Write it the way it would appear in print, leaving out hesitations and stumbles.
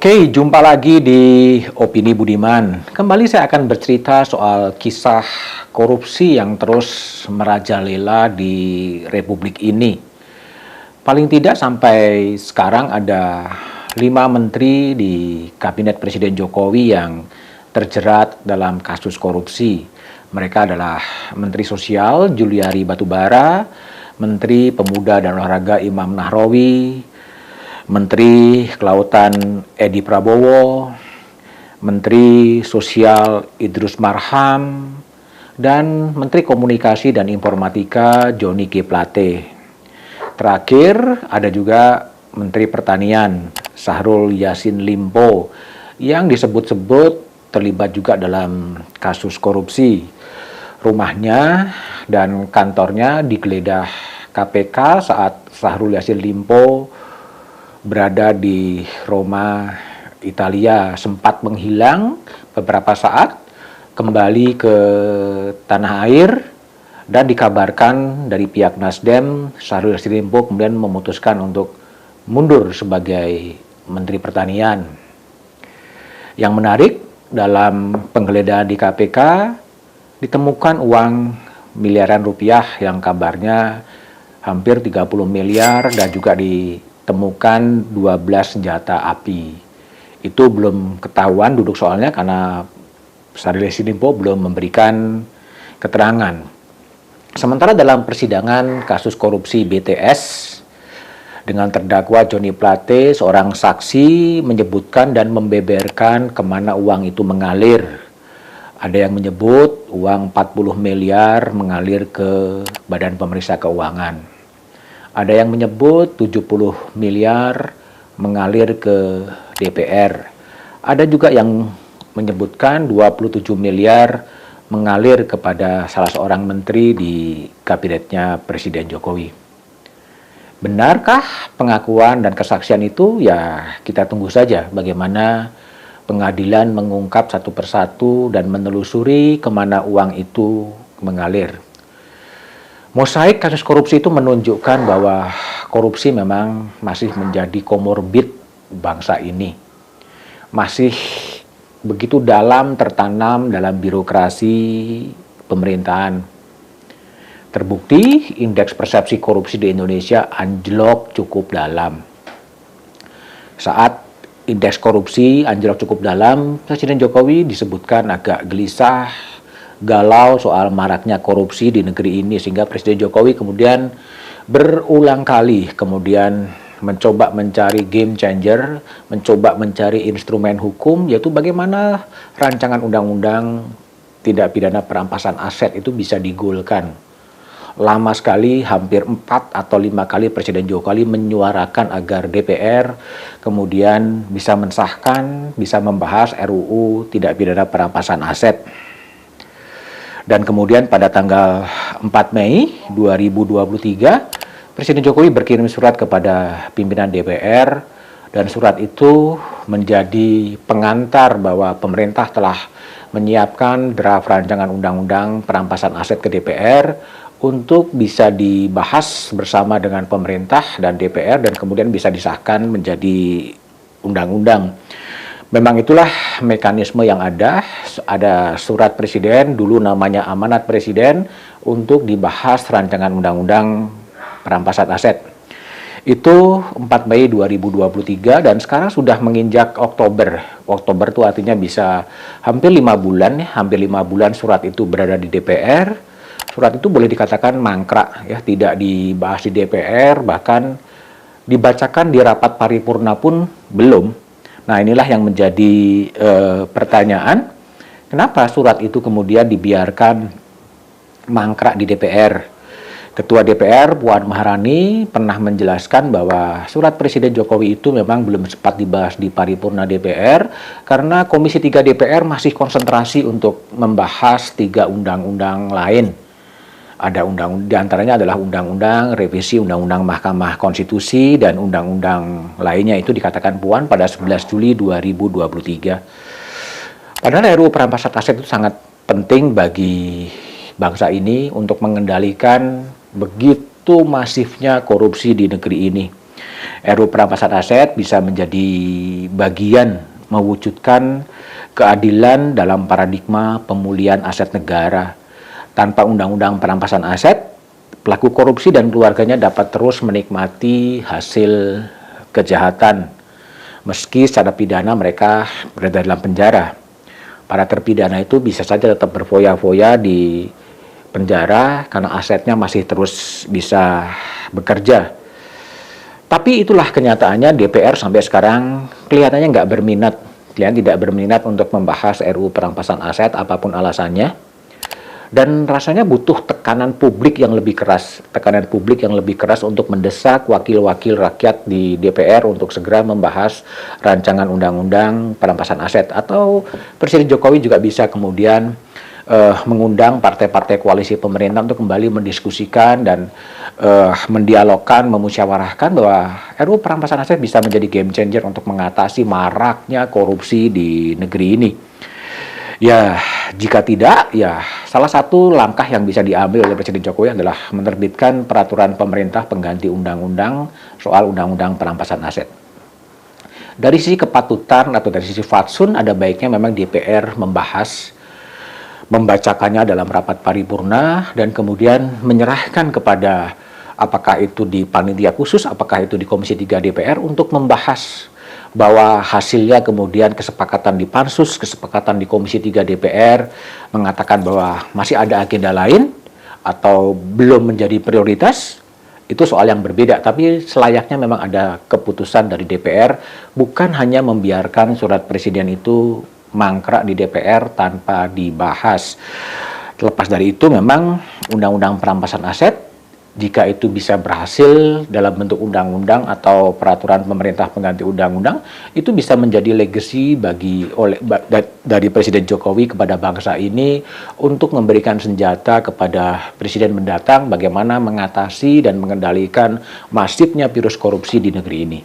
Oke, jumpa lagi di Opini Budiman. Kembali saya akan bercerita soal kisah korupsi yang terus merajalela di Republik ini. Paling tidak sampai sekarang ada 5 menteri di Kabinet Presiden Jokowi yang terjerat dalam kasus korupsi. Mereka adalah Menteri Sosial Juliari Batubara, Menteri Pemuda dan Olahraga Imam Nahrawi, Menteri Kelautan Edi Prabowo, Menteri Sosial Idrus Marham, dan Menteri Komunikasi dan Informatika Johnny G. Plate. Terakhir ada juga Menteri Pertanian Syahrul Yassin Limpo yang disebut-sebut terlibat juga dalam kasus korupsi. Rumahnya dan kantornya digeledah KPK saat Syahrul Yassin Limpo berada di Roma, Italia, sempat menghilang beberapa saat, kembali ke tanah air, dan dikabarkan dari pihak Nasdem, Syahrul Yassin Limpo kemudian memutuskan untuk mundur sebagai Menteri Pertanian. Yang menarik, dalam penggeledahan di KPK, ditemukan uang miliaran rupiah yang kabarnya hampir 30 miliar dan juga ditemukan 12 senjata api. Itu belum ketahuan duduk soalnya karena Syahrul Yassin Limpo belum memberikan keterangan. Sementara dalam persidangan kasus korupsi BTS dengan terdakwa Johnny Plate, seorang saksi menyebutkan dan membeberkan kemana uang itu mengalir. Ada yang menyebut uang 40 miliar mengalir ke Badan Pemeriksa Keuangan. Ada yang menyebut 70 miliar mengalir ke DPR. Ada juga yang menyebutkan 27 miliar mengalir kepada salah seorang menteri di kabinetnya Presiden Jokowi. Benarkah pengakuan dan kesaksian itu? Ya, kita tunggu saja bagaimana pengadilan mengungkap satu persatu dan menelusuri kemana uang itu mengalir. Mosaik kasus korupsi itu menunjukkan bahwa korupsi memang masih menjadi komorbid bangsa ini. Masih begitu dalam tertanam dalam birokrasi pemerintahan. Terbukti indeks persepsi korupsi di Indonesia anjlok cukup dalam. Saat indeks korupsi anjlok cukup dalam, Presiden Jokowi disebutkan agak gelisah, galau soal maraknya korupsi di negeri ini, sehingga Presiden Jokowi kemudian berulang kali kemudian mencoba mencari game changer, mencoba mencari instrumen hukum, yaitu bagaimana rancangan undang-undang tindak pidana perampasan aset itu bisa digolkan. Lama sekali, hampir 4 atau 5 kali Presiden Jokowi menyuarakan agar DPR kemudian bisa mensahkan, bisa membahas RUU tindak pidana perampasan aset. Dan kemudian pada tanggal 4 Mei 2023, Presiden Jokowi berkirim surat kepada pimpinan DPR, dan surat itu menjadi pengantar bahwa pemerintah telah menyiapkan draft rancangan undang-undang perampasan aset ke DPR untuk bisa dibahas bersama dengan pemerintah dan DPR dan kemudian bisa disahkan menjadi undang-undang. Memang itulah mekanisme yang ada surat presiden, dulu namanya amanat presiden, untuk dibahas rancangan undang-undang perampasan aset. Itu 4 Mei 2023 dan sekarang sudah menginjak Oktober. Oktober itu artinya bisa hampir 5 bulan ya, hampir 5 bulan surat itu berada di DPR. Surat itu boleh dikatakan mangkrak ya, tidak dibahas di DPR, bahkan dibacakan di rapat paripurna pun belum. Nah, inilah yang menjadi pertanyaan, kenapa surat itu kemudian dibiarkan mangkrak di DPR? Ketua DPR Puan Maharani pernah menjelaskan bahwa surat Presiden Jokowi itu memang belum sempat dibahas di paripurna DPR karena Komisi 3 DPR masih konsentrasi untuk membahas 3 undang-undang lain. Ada diantaranya adalah undang-undang revisi undang-undang Mahkamah Konstitusi dan undang-undang lainnya, itu dikatakan Puan pada 11 Juli 2023. Padahal RUU perampasan aset itu sangat penting bagi bangsa ini untuk mengendalikan begitu masifnya korupsi di negeri ini. RUU perampasan aset bisa menjadi bagian mewujudkan keadilan dalam paradigma pemulihan aset negara. Tanpa undang-undang perampasan aset, pelaku korupsi dan keluarganya dapat terus menikmati hasil kejahatan, meski secara pidana mereka berada dalam penjara. Para terpidana itu bisa saja tetap berfoya-foya di penjara karena asetnya masih terus bisa bekerja. Tapi itulah kenyataannya, DPR sampai sekarang kelihatannya nggak berminat, tidak berminat untuk membahas RUU perampasan aset apapun alasannya. Dan rasanya butuh tekanan publik yang lebih keras, untuk mendesak wakil-wakil rakyat di DPR untuk segera membahas rancangan undang-undang perampasan aset. Atau Presiden Jokowi juga bisa kemudian mengundang partai-partai koalisi pemerintah untuk kembali mendiskusikan dan mendialogkan, memusyawarahkan bahwa RUU perampasan aset bisa menjadi game changer untuk mengatasi maraknya korupsi di negeri ini. Ya, jika tidak, ya salah satu langkah yang bisa diambil oleh Presiden Jokowi adalah menerbitkan peraturan pemerintah pengganti undang-undang soal undang-undang perampasan aset. Dari sisi kepatutan atau dari sisi fatsun, ada baiknya memang DPR membacakannya dalam rapat paripurna dan kemudian menyerahkan kepada apakah itu di panitia khusus, apakah itu di Komisi 3 DPR untuk membahas bahwa hasilnya kemudian kesepakatan di Pansus, kesepakatan di Komisi 3 DPR mengatakan bahwa masih ada agenda lain atau belum menjadi prioritas, itu soal yang berbeda. Tapi selayaknya memang ada keputusan dari DPR, bukan hanya membiarkan surat presiden itu mangkrak di DPR tanpa dibahas. Terlepas dari itu, memang undang-undang perampasan aset, jika itu bisa berhasil dalam bentuk undang-undang atau peraturan pemerintah pengganti undang-undang, itu bisa menjadi legacy dari Presiden Jokowi kepada bangsa ini untuk memberikan senjata kepada presiden mendatang bagaimana mengatasi dan mengendalikan masifnya virus korupsi di negeri ini.